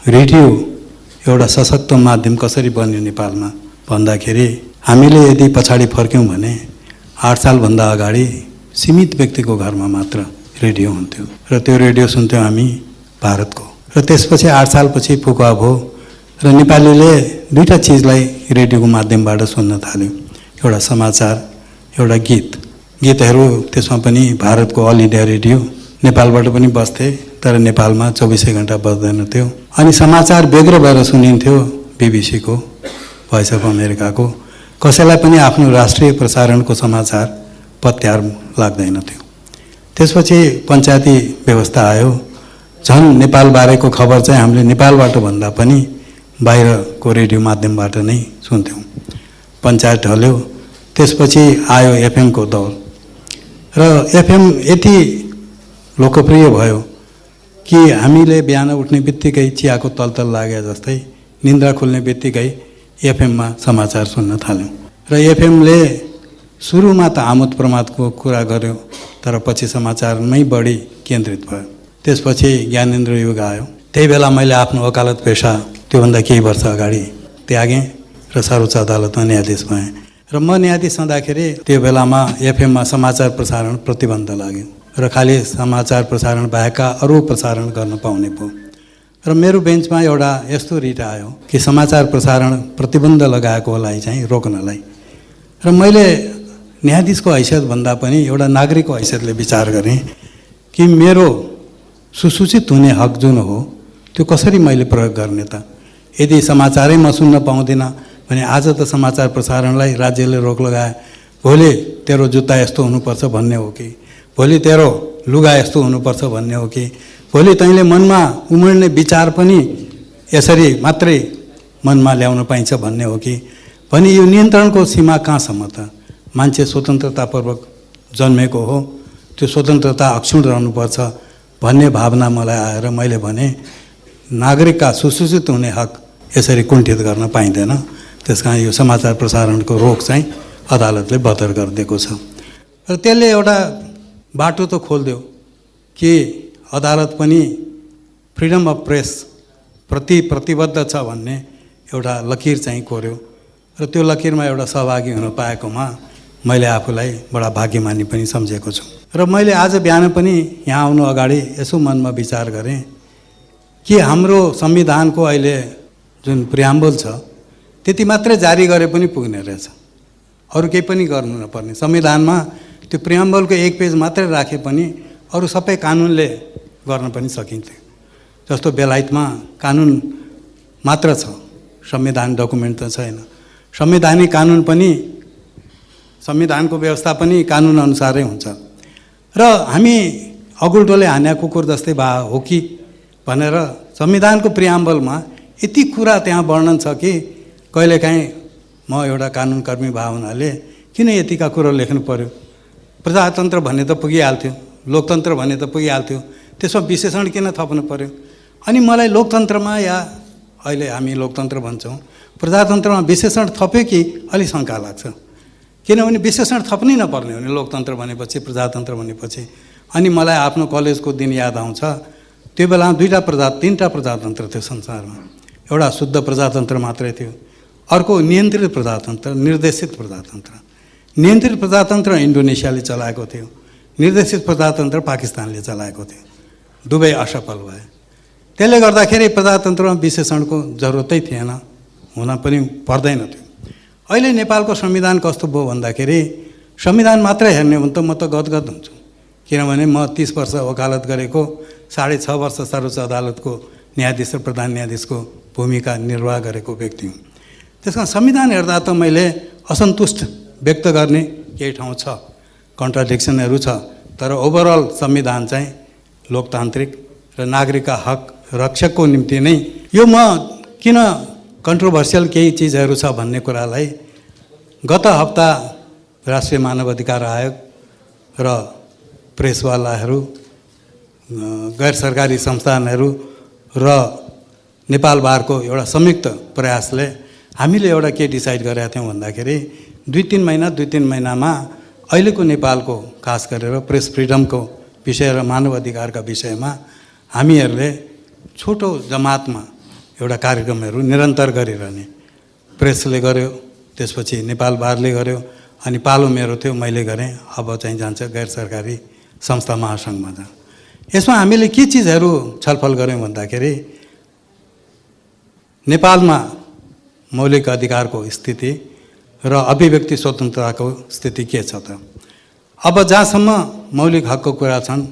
Radio एउटा सशक्त माध्यम कसरी बन्यो नेपालमा भन्दाखेरि हामीले यदि पछाडि फर्क्यौँ भने 8 सालभन्दा अगाडि सीमित व्यक्तिको घरमा मात्र रेडियो हुन्थ्यो र त्यो रेडियो सुन्थ्यौँ हामी भारतको। र त्यसपछि 8 सालपछि फुकुवा भयो र नेपालीले दुईटा चिजलाई रेडियोको माध्यमबाट सुन्न थाल्यो, एउटा समाचार, एउटा गीत। गीतहरू त्यसमा पनि भारतको अल इन्डिया रेडियो नेपालबाट पनि बस्थे तर नेपालमा 24 घण्टा बज्दैन थियो। अनि समाचार बेग्रो भएर सुनिन्थ्यो बीबीसीको, भोइस अफ अमेरिकाको। कसैलाई पनि आफ्नो राष्ट्रिय प्रसारणको समाचार पत्यार लाग्दैन थियो। त्यसपछि पञ्चायती व्यवस्था आयो। झन् नेपालबारेको खबर चाहिँ हामीले नेपालबाट भन्दा पनि बाहिरको रेडियो माध्यमबाट नै सुन्थ्यौँ। पञ्चायत ढल्यो। त्यसपछि आयो एफएमको दौर र एफएम यति लोकप्रिय भयो कि हामीले बिहान उठ्ने बित्तिकै चियाको तलतल लागे जस्तै निन्द्रा खुल्ने बित्तिकै एफएममा समाचार सुन्न थाल्यौँ। र एफएमले सुरुमा त आमोद प्रमोदको कुरा गर्यो तर पछि समाचारमै बढी केन्द्रित भयो। त्यसपछि ज्ञानेन्द्र युग आयो। त्यही बेला मैले आफ्नो वकालत पेसा त्योभन्दा केही वर्ष अगाडि त्यागेँ र सर्वोच्च अदालतमा न्यायाधीश भएँ। र म न्यायाधीश हुँदाखेरि त्यो बेलामा एफएममा समाचार प्रसारण प्रतिबन्ध लाग्यो र खालि समाचार प्रसारण बाहेकका अरू प्रसारण गर्न पाउने भयो। र मेरो बेन्चमा एउटा यस्तो रिट आयो कि समाचार प्रसारण प्रतिबन्ध लगाएकोलाई चाहिँ रोक्नलाई। र मैले न्यायाधीशको हैसियत भन्दा पनि एउटा नागरिकको हैसियतले विचार गरेँ कि मेरो सुसूचित हुने हक जुन हो त्यो कसरी मैले प्रयोग गर्ने त। यदि समाचारै म सुन्न पाउँदिनँ भने आज त समाचार प्रसारणलाई राज्यले रोक लगाए, भोलि तेरो जुत्ता यस्तो हुनुपर्छ भन्ने हो कि, भोलि तेरो लुगा यस्तो हुनुपर्छ भन्ने हो कि, भोलि तैँले मनमा उमड्ने विचार पनि यसरी मात्रै मनमा ल्याउन पाइन्छ भन्ने हो कि, भने यो नियन्त्रणको सीमा कहाँसम्म त। मान्छे स्वतन्त्रतापूर्वक जन्मेको हो, त्यो स्वतन्त्रता अक्षुण्ण रहनुपर्छ भन्ने भावना मलाई आएर मैले भने नागरिकका सुसूचित हुने हक यसरी कुण्ठित गर्न पाइँदैन। त्यस कारण यो समाचार प्रसारणको रोक चाहिँ अदालतले बदर गरिदिएको छ। र त्यसले एउटा बाटो त खोलिदियो कि अदालत पनि फ्रिडम अफ प्रेस प्रति प्रतिबद्ध छ भन्ने एउटा लकीर चाहिँ कोर्यो। र त्यो लकीरमा एउटा सहभागी हुन पाएकोमा मैले आफूलाई बडा भाग्यमानी पनि सम्झेको छु। र मैले आज बिहान पनि यहाँ आउनु अगाडि यसो मनमा विचार गरेँ कि हाम्रो संविधानको अहिले जुन प्रियाम्बल छ त्यति मात्रै जारी गरे पनि पुग्ने रहेछ, अरू केही पनि गर्नु नपर्ने। संविधानमा त्यो प्रियाम्बलको 1 पेज मात्रै राखे पनि अरू सबै कानुनले गर्न पनि सकिन्थ्यो। जस्तो बेलायतमा कानुन मात्र छ, संविधान डकुमेन्ट त छैन। संवैधानिक कानुन पनि, संविधानको व्यवस्था पनि कानुन अनुसारै हुन्छ। र हामी अगुल्टोले हान्या कुकुर जस्तै हो कि भनेर संविधानको प्रियाम्बलमा यति कुरा त्यहाँ वर्णन छ कि कहिलेकाहीँ म एउटा कानुनकर्मी भए हुनाले किन यतिका कुरो लेख्नु पर्यो। प्रजातन्त्र भन्ने त पुगिहाल्थ्यो, लोकतन्त्र भन्ने त पुगिहाल्थ्यो, त्यसमा विशेषण किन थप्नु पर्यो। अनि मलाई लोकतन्त्रमा या अहिले हामी लोकतन्त्र भन्छौँ, प्रजातन्त्रमा विशेषण थप्यो कि अलि शङ्का लाग्छ। किनभने विशेषण थप्नै नपर्ने हो नि लोकतन्त्र भनेपछि, प्रजातन्त्र भनेपछि। अनि मलाई आफ्नो कलेजको दिन याद आउँछ। त्यो बेला 3टा प्रजातन्त्र थियो संसारमा। एउटा शुद्ध प्रजातन्त्र मात्रै थियो, अर्को नियन्त्रित प्रजातन्त्र, निर्देशित प्रजातन्त्र। नियन्त्रित प्रजातन्त्र इन्डोनेसियाले चलाएको थियो, निर्देशित प्रजातन्त्र पाकिस्तानले चलाएको थियो। दुवै असफल भए। त्यसले गर्दाखेरि प्रजातन्त्रमा विशेषणको जरुरतै थिएन, हुन पनि पर्दैन थियो। अहिले नेपालको संविधान कस्तो भयो भन्दाखेरि संविधान मात्रै हेर्ने हो भने त म त गदगद हुन्छु। किनभने म 30 वर्ष वकालत गरेको, 6.5 वर्ष सर्वोच्च अदालतको न्यायाधीश र प्रधान न्यायाधीशको भूमिका निर्वाह गरेको व्यक्ति हुँ। त्यस कारण संविधान हेर्दा त मैले असन्तुष्ट व्यक्त गर्ने केही ठाउँ छ, कन्ट्राडिक्सनहरू छ, तर ओभरअल संविधान चाहिँ लोकतान्त्रिक र नागरिकका हक रक्षकको निम्ति नै यो। म किन कन्ट्रोभर्सियल केही चिजहरू छ भन्ने कुरालाई गत हप्ता राष्ट्रिय मानव अधिकार आयोग र प्रेसवालाहरू, गैर सरकारी संस्थानहरू र नेपाल बारको एउटा संयुक्त प्रयासले हामीले एउटा के डिसाइड गरेका थियौँ भन्दाखेरि 2-3 महिनामा अहिलेको नेपालको खास गरेर प्रेस फ्रिडमको विषय र मानव अधिकारका विषयमा हामीहरूले छोटो जमातमा एउटा कार्यक्रमहरू निरन्तर गरिरहने। प्रेसले गर्यो, त्यसपछि नेपाल बारले गर्यो, अनि पालो मेरो थियो, मैले गरेँ। अब चाहिँ जान्छ गैर सरकारी संस्था महासङ्घमा जान्छ। यसमा हामीले के चिजहरू छलफल गऱ्यौँ भन्दाखेरि नेपालमा मौलिक अधिकारको स्थिति र अभिव्यक्ति स्वतन्त्रताको स्थिति के छ त। अब जहाँसम्म मौलिक हकको कुरा छन्,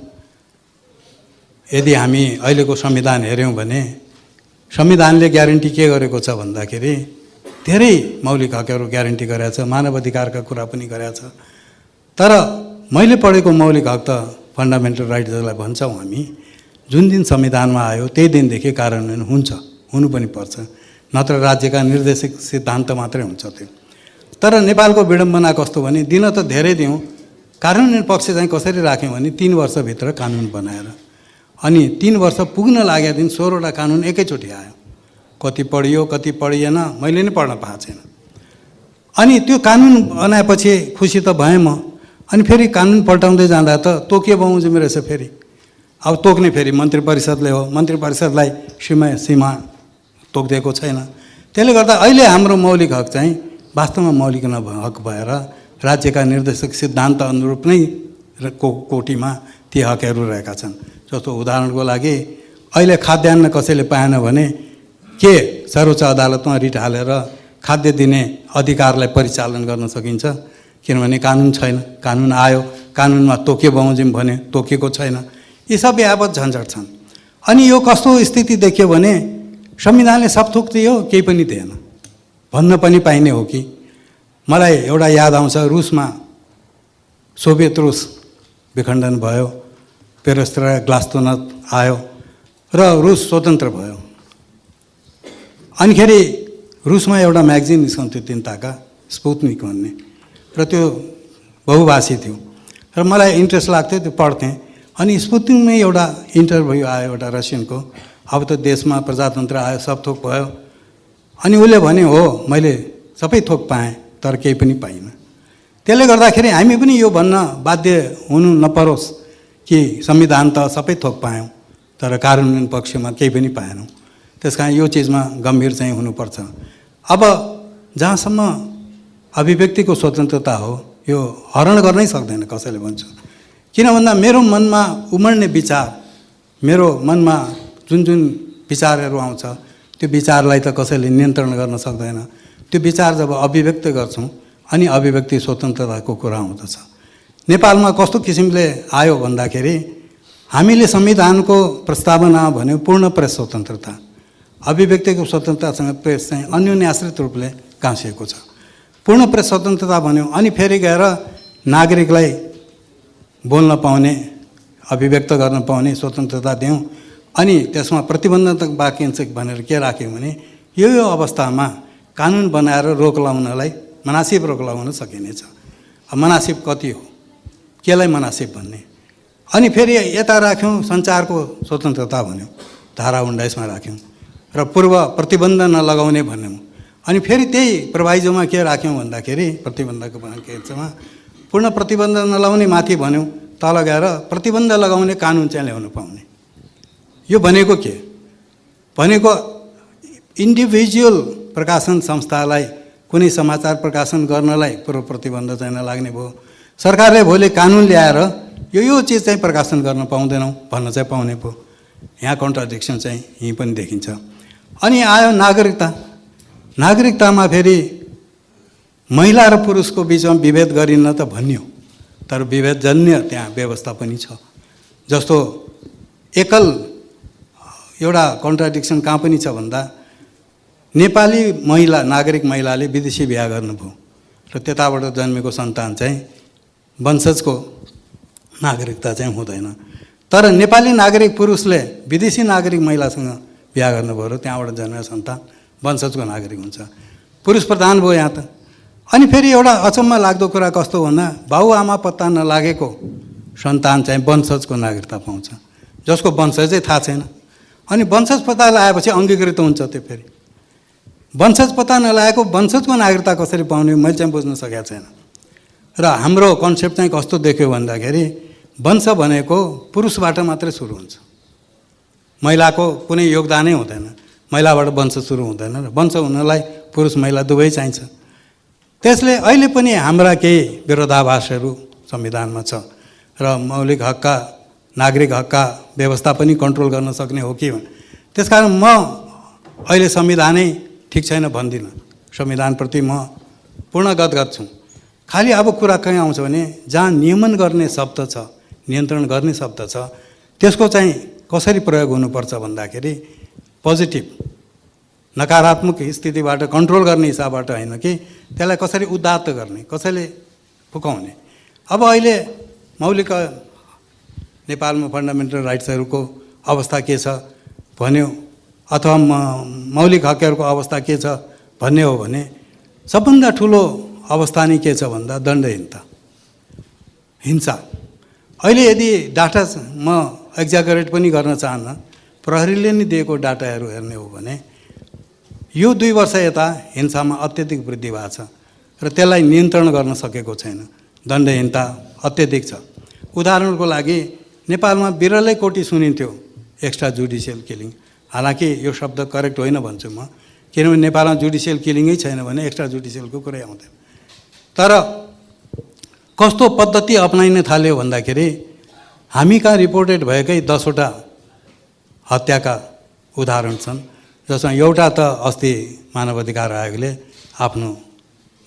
यदि हामी अहिलेको संविधान हेऱ्यौँ भने संविधानले ग्यारेन्टी के गरेको छ भन्दाखेरि धेरै मौलिक हकहरू ग्यारेन्टी गरेको छ, मानव अधिकारका कुरा पनि गरेको छ। तर मैले पढेको मौलिक हक त फन्डामेन्टल राइट जसलाई भन्छौँ हामी, जुन दिन संविधानमा आयो त्यही दिनदेखि कार्यान्वयन हुन्छ, हुनु पनि पर्छ, नत्र राज्यका निर्देशक सिद्धान्त मात्रै हुन्छ त्यो। तर नेपालको विडम्बना कस्तो भने दिन त धेरै दियौँ, कार्यान्वयन पक्ष चाहिँ कसरी राख्यौँ भने 3 वर्षभित्र कानुन बनाएर, अनि 3 वर्ष पुग्न लागेको दिन 16वटा कानुन एकैचोटि आयो। कति पढियो कति पढिएन मैले नै पढ्न पाएको छैन। अनि त्यो कानुन बनाएपछि खुसी त भएँ म। अनि फेरि कानुन पल्टाउँदै जाँदा त तोकियो बमोजिम रहेछ। फेरि अब तोक्ने फेरि मन्त्री परिषदले हो, मन्त्री परिषदलाई सीमा तोकिदिएको छैन। त्यसले गर्दा अहिले हाम्रो मौलिक हक चाहिँ वास्तवमा मौलिक हक भएर राज्यका निर्देशक सिद्धान्त अनुरूप नै कोटीमा ती हकहरू रहेका छन्। जस्तो उदाहरणको लागि अहिले खाद्यान्न कसैले पाएन भने के सर्वोच्च अदालतमा रिट हालेर खाद्य दिने अधिकारलाई परिचालन गर्न सकिन्छ? किनभने कानुन छैन। कानुन आयो, कानुनमा तोकियो बमोजिम भने तोकिएको छैन। यी सब यावत झन्झट छन्। अनि यो कस्तो स्थिति देखियो भने संविधानले सब थोक दियो, केही पनि दिएन भन्न पनि पाइने हो कि। मलाई एउटा याद आउँछ, रुसमा सोभियत रुस विखण्डन भयो, पेरेस्ट्रोइका ग्लास्नोस्त आयो र रुस स्वतन्त्र भयो। अनिखेरि रुसमा एउटा म्यागजिन निस्कन्थ्यो तिनताका, स्पुत्निक भन्ने, र त्यो बहुभाषी थियो र मलाई इन्ट्रेस्ट लाग्थ्यो, त्यो पढ्थेँ। अनि स्पुत्निकमै एउटा इन्टरभ्यू आयो एउटा रसियनको, अब त देशमा प्रजातन्त्र आयो, सब थोक भयो। अनि उसले भने हो मैले सबै थोक पाएँ तर केही पनि पाइनँ। त्यसले गर्दाखेरि हामी पनि यो भन्न बाध्य हुनु नपरोस् कि संविधान त सबै थोक पायौँ तर कार्यान्वयन पक्षमा केही पनि पाएनौँ। त्यस कारण यो चिजमा गम्भीर चाहिँ हुनुपर्छ। अब जहाँसम्म अभिव्यक्तिको स्वतन्त्रता हो, यो हरण गर्नै सक्दैन कसैले भन्छु। किन भन्दा मेरो मनमा उमड्ने विचार, मेरो मनमा जुन जुन विचारहरू आउँछ त्यो विचारलाई त कसैले नियन्त्रण गर्न सक्दैन। त्यो विचार जब अभिव्यक्त गर्छौँ अनि अभिव्यक्ति स्वतन्त्रताको कुरा आउँदछ। नेपालमा कस्तो किसिमले आयो भन्दाखेरि हामीले संविधानको प्रस्तावना भन्यो पूर्ण प्रेस स्वतन्त्रता, अभिव्यक्तिको स्वतन्त्रतासँग प्रेस चाहिँ अन्योन्याश्रित रूपले गाँसिएको छ। पूर्ण प्रेस स्वतन्त्रता भन्यो अनि फेरि गएर नागरिकलाई बोल्न पाउने, अभिव्यक्त गर्न पाउने स्वतन्त्रता दियौँ। अनि त्यसमा प्रतिबन्धात्मक वाक्यांश भनेर के राख्यौँ भने यो अवस्थामा कानुन बनाएर रोक लगाउनलाई मनासिब रोक लगाउन सकिनेछ। मनासिब कति हो, केलाई मनासिब भन्ने। अनि फेरि यता राख्यौँ सञ्चारको स्वतन्त्रता भन्यौँ, धारा 19मा राख्यौँ र पूर्व प्रतिबन्ध नलगाउने भन्यौँ। अनि फेरि त्यही प्रोभाइजोमा के राख्यौँ भन्दाखेरि प्रतिबन्धको वाक्यांशमा पूर्ण प्रतिबन्ध नलाउने माथि भन्यौँ, तल गएर प्रतिबन्ध लगाउने कानुन चाहिँ ल्याउनु पाउने। यो भनेको के भनेको इन्डिभिजुअल प्रकाशन संस्थालाई कुनै समाचार प्रकाशन गर्नलाई पूर्व प्रतिबन्ध चाहिँ नलाग्ने भयो। सरकारले भोलि कानुन ल्याएर यो चिज चाहिँ प्रकाशन गर्न पाउँदैनौँ भन्न चाहिँ पाउने भयो। यहाँ कन्ट्राडिक्सन चाहिँ यहीँ पनि देखिन्छ। अनि आयो नागरिकता। नागरिकतामा फेरि महिला र पुरुषको बिचमा विभेद गरिन्न त भनियो, तर विभेदजन्य त्यहाँ व्यवस्था पनि छ। जस्तो एकल एउटा कन्ट्राडिक्सन कहाँ पनि छ भन्दा नेपाली महिला नागरिक महिलाले विदेशी बिहा गर्नुभयो र त्यताबाट जन्मेको सन्तान चाहिँ वंशजको नागरिकता चाहिँ हुँदैन। तर नेपाली नागरिक पुरुषले विदेशी नागरिक महिलासँग बिहा गर्नुभयो र त्यहाँबाट जन्मेको सन्तान वंशजको नागरिक हुन्छ। पुरुष प्रधान भयो यहाँ त। अनि फेरि एउटा अचम्म लाग्दो कुरा कस्तो भन्दा बाबुआमा पत्ता नलागेको सन्तान चाहिँ वंशजको नागरिकता पाउँछ, जसको वंशजै थाहा छैन। अनि वंशज पत्ता लगाएपछि अङ्गीकृत हुन्छ। त्यो फेरि वंशज पत्ता नलागेको वंशजको नागरिकता कसरी पाउने मैले चाहिँ बुझ्न सकेको छैन। र हाम्रो कन्सेप्ट चाहिँ कस्तो देख्यो भन्दाखेरि वंश भनेको पुरुषबाट मात्रै सुरु हुन्छ, महिलाको कुनै योगदानै हुँदैन। महिलाबाट वंश सुरु हुँदैन र वंश हुनलाई पुरुष महिला दुवै चाहिन्छ। त्यसले अहिले पनि हाम्रा केही विरोधाभासहरू संविधानमा छ र मौलिक हकका नागरिक हकका व्यवस्था पनि कन्ट्रोल गर्न सक्ने हो कि। त्यसकारण म अहिले संविधानै ठिक छैन भन्दिनँ, संविधानप्रति म पूर्ण गदगद छु। खालि अब कुरा कहीँ आउँछ भने जहाँ नियमन गर्ने शब्द छ, नियन्त्रण गर्ने शब्द छ, त्यसको चाहिँ कसरी प्रयोग हुनुपर्छ भन्दाखेरि पोजिटिभ नकारात्मक स्थितिबाट कन्ट्रोल गर्ने हिसाबबाट होइन कि त्यसलाई कसरी उदात्त गर्ने, कसैले फुकाउने। अब अहिले मौलिक नेपालमा फन्डामेन्टल राइट्सहरूको अवस्था के छ भन्यो अथवा मौलिक हकहरूको अवस्था के छ भन्ने हो भने सबभन्दा ठुलो अवस्था नै के छ भन्दा दण्डहीनता, हिंसा। अहिले यदि डाटा म एक्जागरेट पनि गर्न चाहन्न, प्रहरीले नै दिएको डाटाहरू हेर्ने हो भने यो 2 वर्ष यता हिंसामा अत्यधिक वृद्धि भएको छ र त्यसलाई नियन्त्रण गर्न सकेको छैन। दण्डहीनता अत्यधिक छ। उदाहरणको लागि नेपालमा बिरलै कोटी सुनिन्थ्यो एक्स्ट्रा जुडिसियल किलिङ। हालाकि यो शब्द करेक्ट होइन भन्छु म, किनभने नेपालमा जुडिसियल किलिङै छैन भने एक्स्ट्रा जुडिसियलको कुरै आउँदैन। तर कस्तो पद्धति अपनाइन थाल्यो भन्दाखेरि हामी कहाँ रिपोर्टेड भएकै 10 वटा हत्याका उदाहरण छन्, जसमा एउटा त अस्ति मानव अधिकार आयोगले आफ्नो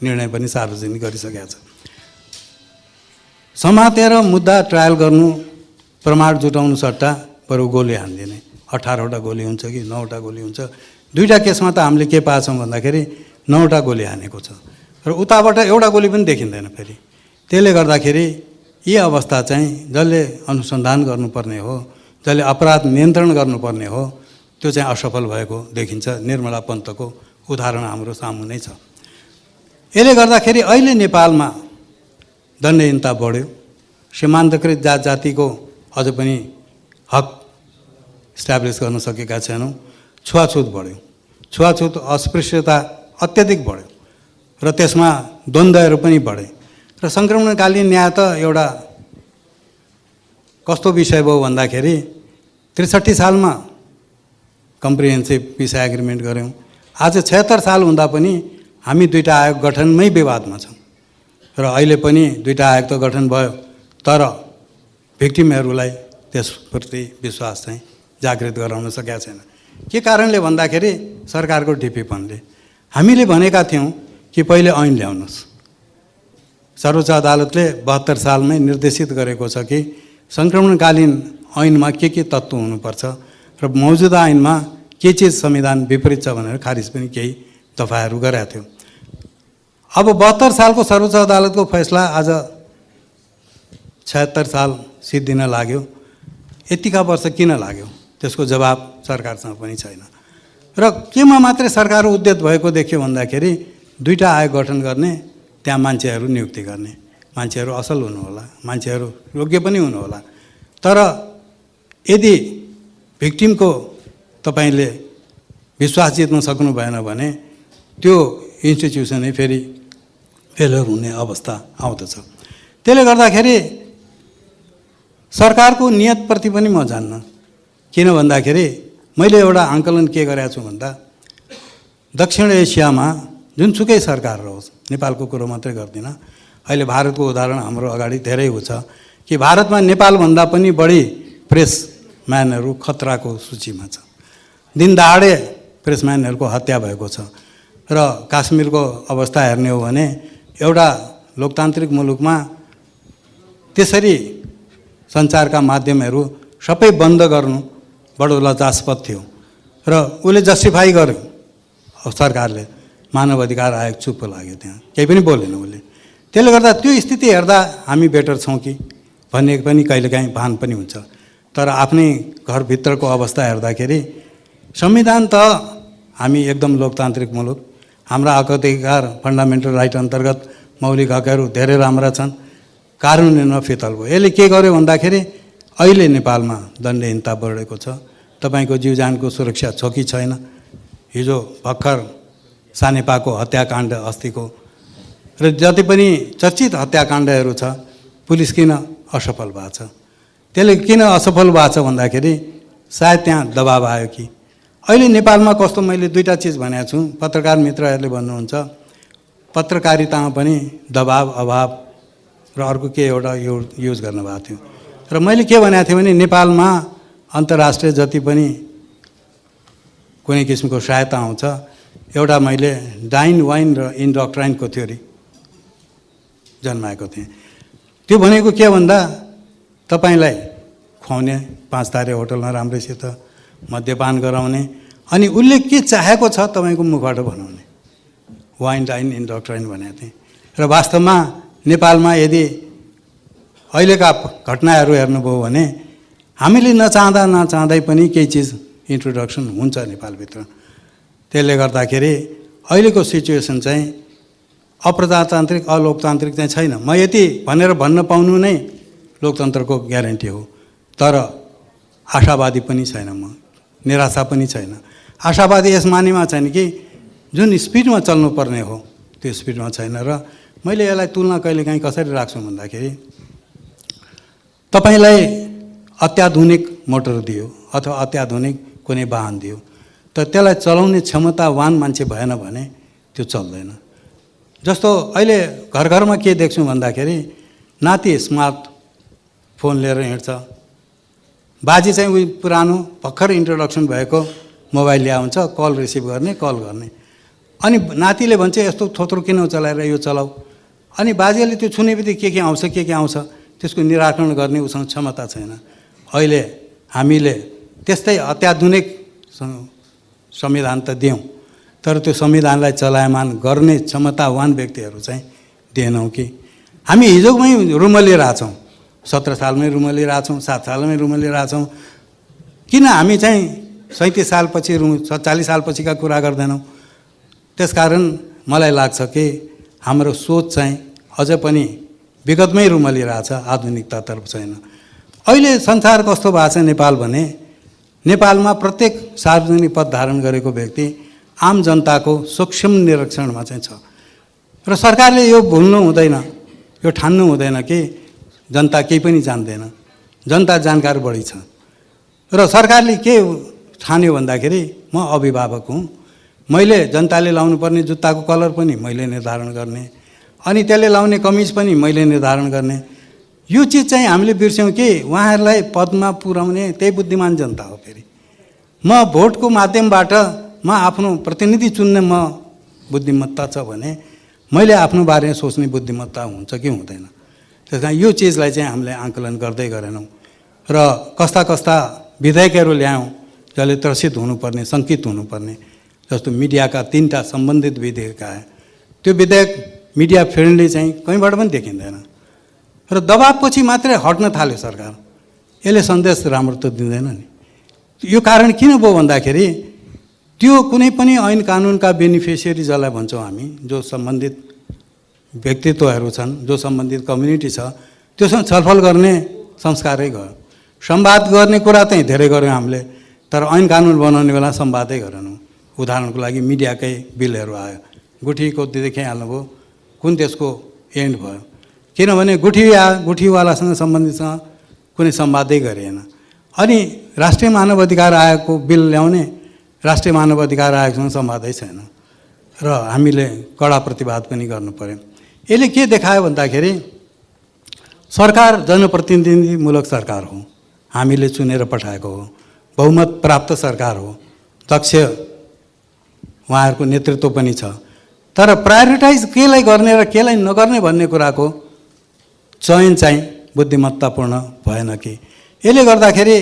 निर्णय पनि सार्वजनिक गरिसकेका छ। समातेर मुद्दा ट्रायल गर्नु, प्रमाण जुटाउनु सट्टा बरु गोली हानिदिने। 18 वटा गोली हुन्छ कि 9 वटा गोली हुन्छ। 2टा केसमा त हामीले के पाएछौँ भन्दाखेरि 9 वटा गोली हानेको छ र उताबाट एउटा गोली पनि देखिँदैन फेरि। त्यसले गर्दाखेरि यी अवस्था चाहिँ जसले अनुसन्धान गर्नुपर्ने हो, जसले अपराध नियन्त्रण गर्नुपर्ने हो, त्यो चाहिँ असफल भएको देखिन्छ। निर्मला पन्तको उदाहरण हाम्रो सामुन्नै छ। यसले गर्दाखेरि अहिले नेपालमा दण्डहीनता बढ्यो। सीमान्तकृत जात जातिको अझ पनि हक इस्टाब्लिस गर्न सकेका छैनौँ। छुवाछुत बढ्यो, छुवाछुत अस्पृश्यता अत्यधिक बढ्यो र त्यसमा द्वन्द्वहरू पनि बढे र सङ्क्रमणकालीन न्याय त एउटा कस्तो विषय भयो भन्दाखेरि 63 सालमा कम्प्रिहेन्सिभ पिस एग्रिमेन्ट गऱ्यौँ। आज 76 साल हुँदा पनि हामी 2टा आयोग गठनमै विवादमा छौँ र अहिले पनि 2टा आयोग त गठन भयो, तर भिक्टिमहरूलाई त्यसप्रति विश्वास चाहिँ जागृत गराउन सकेका छैन। के कारणले भन्दाखेरि सरकारको ढिप्पीपनले। हामीले भनेका थियौँ कि पहिले ऐन ल्याउनुहोस्। सर्वोच्च अदालतले 72 सालमै निर्देशित गरेको छ कि सङ्क्रमणकालीन ऐनमा के तत्त्व हुनुपर्छ र मौजुदा ऐनमा के चिज संविधान विपरीत छ भनेर खारिज पनि केही दफाहरू गरेका थियो। अब 72 सालको सर्वोच्च अदालतको फैसला आज 76 साल सिद्धिन लाग्यो। यतिका वर्ष किन लाग्यो त्यसको जवाब सरकारसँग पनि छैन। र केमा मात्रै सरकार उद्यत भएको देख्यो भन्दाखेरि 2टा आयोग गठन गर्ने, त्यहाँ मान्छेहरू नियुक्ति गर्ने। मान्छेहरू असल हुनुहोला, मान्छेहरू योग्य पनि हुनुहोला, तर यदि भिक्टिमको तपाईँले विश्वास जित्न सक्नु भएन भने त्यो इन्स्टिट्युसनै फेरि फेलर हुने अवस्था आउँदछ। त्यसले गर्दाखेरि सरकारको नियतप्रति पनि म जान्न। किन भन्दाखेरि मैले एउटा आङ्कलन के गरेको छु भन्दा दक्षिण एसियामा जुनसुकै सरकार रहोस्, नेपालको कुरो मात्रै गर्दिनँ, अहिले भारतको उदाहरण हाम्रो अगाडि धेरै छ कि भारतमा नेपालभन्दा पनि बढी प्रेसम्यानहरू खतराको सूचीमा छ। दिनदहाडे प्रेसम्यानहरूको हत्या भएको छ र काश्मीरको अवस्था हेर्ने हो भने एउटा लोकतान्त्रिक मुलुकमा त्यसरी सञ्चारका माध्यमहरू सबै बन्द गर्नु बडो लज्जास्पद थियो र उसले जस्टिफाई गर्यो सरकारले। मानव अधिकार आयोग चुप लाग्यो, त्यहाँ केही पनि बोलेन उसले। त्यसले गर्दा त्यो स्थिति हेर्दा हामी बेटर छौँ कि भन्ने पनि कहिलेकाहीँ भान पनि हुन्छ। तर आफ्नै घरभित्रको अवस्था हेर्दाखेरि संविधान त हामी एकदम लोकतान्त्रिक मुलुक, हाम्रा हक अधिकार फन्डामेन्टल राइट अन्तर्गत मौलिक हकहरू धेरै राम्रा छन्, कानुनमा फितल भयो। यसले के गर्यो भन्दाखेरि अहिले नेपालमा दण्डहीनता बढेको छ। तपाईँको जीवजानको सुरक्षा छ कि छैन? हिजो भर्खर सानेपाको हत्याकाण्ड अस्तिको र जति पनि चर्चित हत्याकाण्डहरू छ, पुलिस किन असफल भएको छ? त्यसले किन असफल भएको छ भन्दाखेरि सायद त्यहाँ दबाब आयो कि अहिले नेपालमा कस्तो मैले दुईटा चिज भनेको छु, पत्रकार मित्रहरूले भन्नुहुन्छ पत्रकारितामा पनि दबाव अभाव र अर्को के एउटा युज गर्नुभएको थियो। र मैले के भनेको थिएँ भने नेपालमा अन्तर्राष्ट्रिय जति पनि कुनै किसिमको सहायता आउँछ, एउटा मैले डाइन वाइन र इन्डक्ट्राइनको थ्योरी जन्माएको थिएँ। त्यो भनेको के भन्दा तपाईँलाई खुवाउने 5 तारे होटलमा राम्रैसित मद्यपान गराउने अनि उसले के चाहेको छ तपाईँको मुखबाट बनाउने, वाइन डाइन इन्डक्ट्राइन भनेको थिएँ। र वास्तवमा नेपालमा यदि अहिलेका घटनाहरू हेर्नुभयो भने हामीले नचाहँदै पनि केही चिज इन्ट्रोडक्सन हुन्छ नेपालभित्र। त्यसले गर्दाखेरि अहिलेको सिचुएसन चाहिँ अप्रजातान्त्रिक अलोकतान्त्रिक चाहिँ छैन। म यति भनेर भन्न पाउनु नै लोकतन्त्रको ग्यारेन्टी हो। तर आशावादी पनि छैन, म निराशा पनि छैन। आशावादी यस मानेमा छैन कि जुन स्पिडमा चल्नुपर्ने हो त्यो स्पिडमा छैन। र मैले यसलाई तुलना कहिलेकाहीँ कसरी राख्छु भन्दाखेरि तपाईँलाई अत्याधुनिक मोटर दियो अथवा अत्याधुनिक कुनै वाहन दियो, तर त्यसलाई चलाउने क्षमतावान मान्छे भएन भने त्यो चल्दैन। जस्तो अहिले घर घरमा के देख्छौँ भन्दाखेरि नाति स्मार्ट फोन लिएर हिँड्छ, बाजी चाहिँ उही पुरानो भर्खर इन्ट्रोडक्सन भएको मोबाइल ल्याए हुन्छ, कल रिसिभ गर्ने कल गर्ने। अनि नातिले भन्छ यस्तो थोत्रो किन चलाएर यो चलाऊ, अनि बाजेले त्यो छुने बित्तिकै के आउँछ के आउँछ त्यसको निराकरण गर्ने उसँग क्षमता छैन। अहिले हामीले त्यस्तै अत्याधुनिक संविधान त दियौँ, तर त्यो संविधानलाई चलायमान गर्ने क्षमतावान व्यक्तिहरू चाहिँ दिएनौँ कि हामी हिजोमै रुमलिरहेछौँ, 17 सालमै रुमलिरहेछौँ, 7 सालमै रुमलिरहेछौँ। किन हामी चाहिँ 37 सालपछि 40 सालपछिका कुरा गर्दैनौँ? त्यसकारण मलाई लाग्छ कि हाम्रो सोच चाहिँ अझ पनि विगतमै रुमलिरहेछ, आधुनिकतातर्फ छैन। अहिले संसार कस्तो भएको छ नेपाल भने नेपालमा प्रत्येक सार्वजनिक पद धारण गरेको व्यक्ति आम जनताको सूक्ष्म निरीक्षणमा चाहिँ छ। र सरकारले यो भुल्नु हुँदैन, यो ठान्नु हुँदैन कि जनता केही पनि जान्दैन, जनता जानकार बढी छ। र सरकारले के ठान्यो भन्दाखेरि म अभिभावक हुँ, मैले जनताले लाउनुपर्ने जुत्ताको कलर पनि मैले निर्धारण गर्ने, अनि त्यसले लाउने कमिज पनि मैले निर्धारण गर्ने। यो चिज चाहिँ हामीले बिर्स्यौँ कि उहाँहरूलाई पदमा पुर्याउने त्यही बुद्धिमान जनता हो। फेरि म भोटको माध्यमबाट म आफ्नो प्रतिनिधि चुन्ने म बुद्धिमत्ता छ भने मैले आफ्नो बारेमा सोच्ने बुद्धिमत्ता हुन्छ कि हुँदैन। त्यस कारण यो चिजलाई चाहिँ हामीले आकलन गर्दै गरेनौँ र कस्ता कस्ता विधेयकहरू ल्यायौँ जसले त्रसित हुनुपर्ने, सङ्कित हुनुपर्ने। जस्तो मिडियाका 3टा सम्बन्धित विधेयक आए, त्यो विधेयक मिडिया फ्रेन्डली चाहिँ कहीँबाट पनि देखिँदैन र दबाबपछि मात्रै हट्न थाल्यो सरकार। यसले सन्देश राम्रो त दिँदैन नि। यो कारण किन भयो भन्दाखेरि त्यो कुनै पनि ऐन कानुनका बेनिफिसियरी जसलाई भन्छौँ हामी, जो सम्बन्धित व्यक्तित्वहरू छन्, जो सम्बन्धित कम्युनिटी छ, त्योसँग छलफल गर्ने संस्कारै गयो। संवाद गर्ने कुरा चाहिँ धेरै गऱ्यौँ हामीले, तर ऐन कानुन बनाउने बेला संवादै गरेनौँ। उदाहरणको लागि मिडियाकै बिलहरू आयो, गुठीको देखिहाल्नुभयो कुन त्यसको एन्ड भयो, किनभने गुठीवालासँग सम्बन्धितसँग कुनै संवादै गरिएन। अनि राष्ट्रिय मानव अधिकार आयोगको बिल ल्याउने, राष्ट्रिय मानव अधिकार आयोगसँग संवादै छैन र हामीले कडा प्रतिवाद पनि गर्नु पर्यो। यसले के देखायो भन्दाखेरि सरकार जनप्रतिनिधिमूलक सरकार हो, हामीले चुनेर पठाएको हो, बहुमत प्राप्त सरकार हो, दक्ष उहाँहरूको नेतृत्व पनि छ। तर प्रायोरिटाइज केलाई गर्ने र केलाई नगर्ने भन्ने कुराको चयन चाहिँ बुद्धिमत्तापूर्ण भएन कि। यसले गर्दाखेरि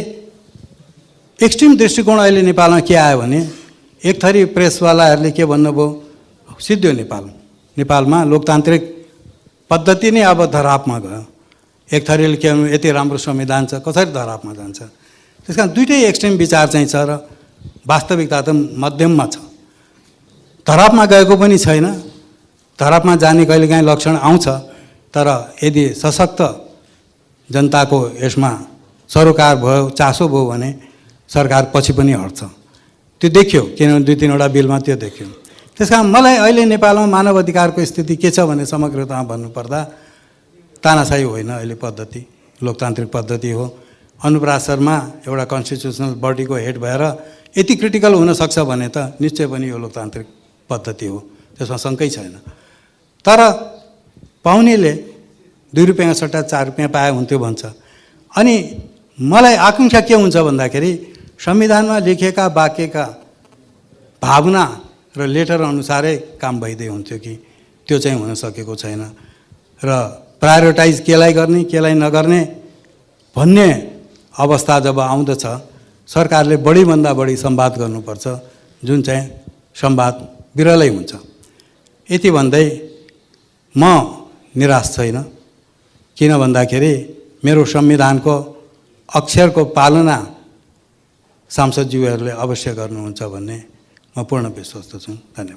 एक्सट्रिम दृष्टिकोण अहिले नेपालमा के आयो भने एक थरी प्रेसवालाहरूले के भन्नुभयो, सिद्धियो नेपालमा लोकतान्त्रिक पद्धति नै अब धरापमा गयो। एक थरीले के भन्नु, यति राम्रो संविधान छ कसरी धरापमा जान्छ। त्यस कारण दुइटै एक्सट्रिम विचार चाहिँ छ र वास्तविकता त मध्यममा छ। धरापमा गएको पनि छैन, धरापमा जाने कहिलेकाहीँ लक्षण आउँछ, तर यदि सशक्त जनताको यसमा सरोकार भयो, चासो भयो भने सरकार पछि पनि हट्छ। त्यो देखियो, किनभने 2-3वटा बिलमा त्यो देखियो। त्यस कारण मलाई अहिले नेपालमा मानव अधिकारको स्थिति के छ भने समग्रतामा भन्नुपर्दा तानाशाही होइन, अहिले पद्धति लोकतान्त्रिक पद्धति हो। अनुराग शर्मा एउटा कन्स्टिट्युसनल बडीको हेड भएर यति क्रिटिकल हुनसक्छ भने त निश्चय पनि यो लोकतान्त्रिक पद्धति हो, त्यसमा शङ्कै छैन। तर पाउनेले 2 रुपियाँको सट्टा 4 रुपियाँ पाए हुन्थ्यो भन्छ। अनि मलाई आकाङ्क्षा के हुन्छ भन्दाखेरि संविधानमा लेखिएका वाक्यका भावना र लेटर अनुसारै काम भइदिए हुन्थ्यो कि त्यो चाहिँ हुन सकेको छैन। र प्रायोरिटाइज केलाई गर्ने केलाई नगर्ने भन्ने अवस्था जब आउँदछ सरकारले बढीभन्दा बढी संवाद गर्नुपर्छ, जुन चाहिँ संवाद विरलै हुन्छ। यति भन्दै म निराश छैन, किन भन्दाखेरि मेरो संविधानको अक्षरको पालना सांसदज्यूहरूले अवश्य गर्नुहुन्छ भन्ने म पूर्ण विश्वस्त छु। धन्यवाद।